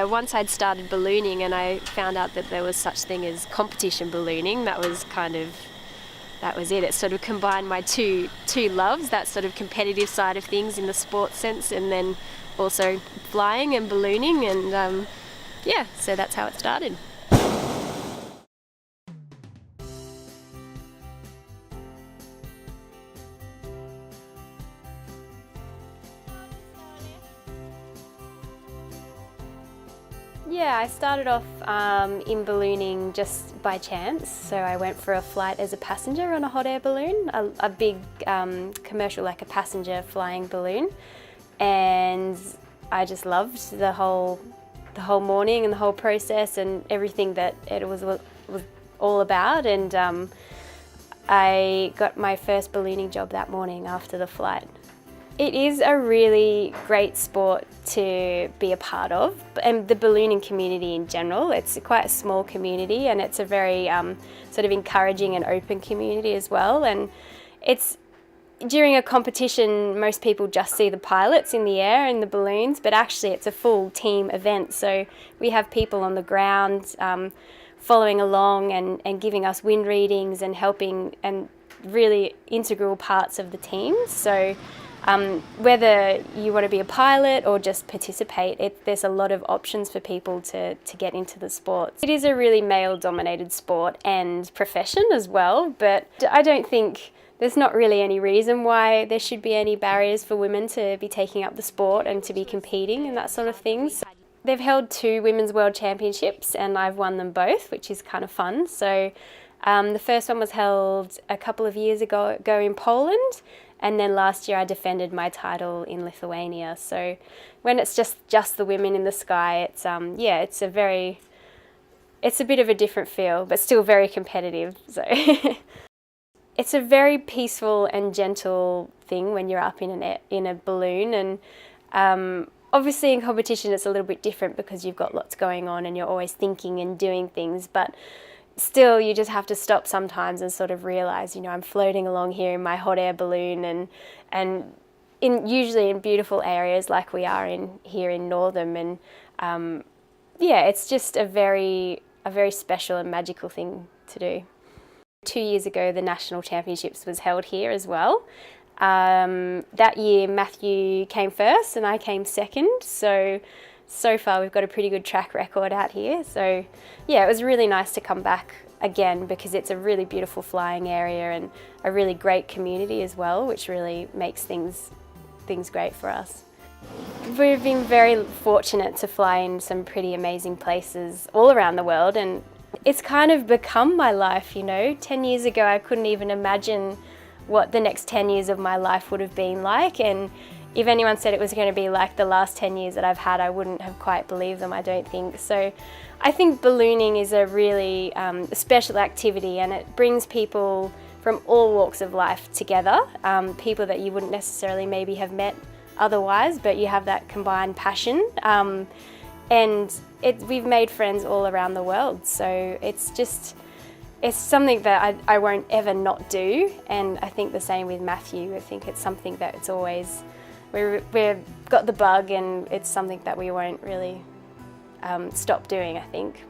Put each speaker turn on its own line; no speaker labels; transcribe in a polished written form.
once I'd started ballooning and I found out that there was such thing as competition ballooning, that was it. It sort of combined my two loves, that sort of competitive side of things in the sports sense, and then also flying and ballooning, and so that's how it started. Yeah, I started off in ballooning just by chance. So I went for a flight as a passenger on a hot air balloon, a big commercial, like a passenger flying balloon, and I just loved the whole morning and the whole process and everything that it was all about. And I got my first ballooning job that morning after the flight. It is a really great sport to be a part of, and the ballooning community in general. It's quite a small community, and it's a very sort of encouraging and open community as well. And it's during a competition, most people just see the pilots in the air in the balloons, but actually it's a full team event. So we have people on the ground following along and giving us wind readings and helping, and really integral parts of the team. So whether you want to be a pilot or just participate, there's a lot of options for people to get into the sport. It is a really male-dominated sport and profession as well, but I don't think there's not really any reason why there should be any barriers for women to be taking up the sport and to be competing and that sort of thing. So they've held 2 Women's World Championships and I've won them both, which is kind of fun. So the first one was held a couple of years ago in Poland, and then last year I defended my title in Lithuania. So when it's just the women in the sky, it's it's a bit of a different feel, but still very competitive. So it's a very peaceful and gentle thing when you're up in a balloon, and obviously in competition it's a little bit different because you've got lots going on and you're always thinking and doing things, but still you just have to stop sometimes and sort of realise, I'm floating along here in my hot air balloon, and usually in beautiful areas like we are here in Northam, and it's just a very special and magical thing to do. 2 years ago the National Championships was held here as well. That year Matthew came first and I came second, so far we've got a pretty good track record out here. So yeah, it was really nice to come back again because it's a really beautiful flying area and a really great community as well, which really makes things great for us. We've been very fortunate to fly in some pretty amazing places all around the world, and it's kind of become my life, 10 years ago I couldn't even imagine what the next 10 years of my life would have been like, and if anyone said it was going to be like the last 10 years that I've had, I wouldn't have quite believed them, I don't think. So I think ballooning is a really special activity, and it brings people from all walks of life together, people that you wouldn't necessarily maybe have met otherwise, but you have that combined passion. And we've made friends all around the world, so it's something that I won't ever not do, and I think the same with Matthew. I think it's something that it's always, we've got the bug, and it's something that we won't really stop doing, I think.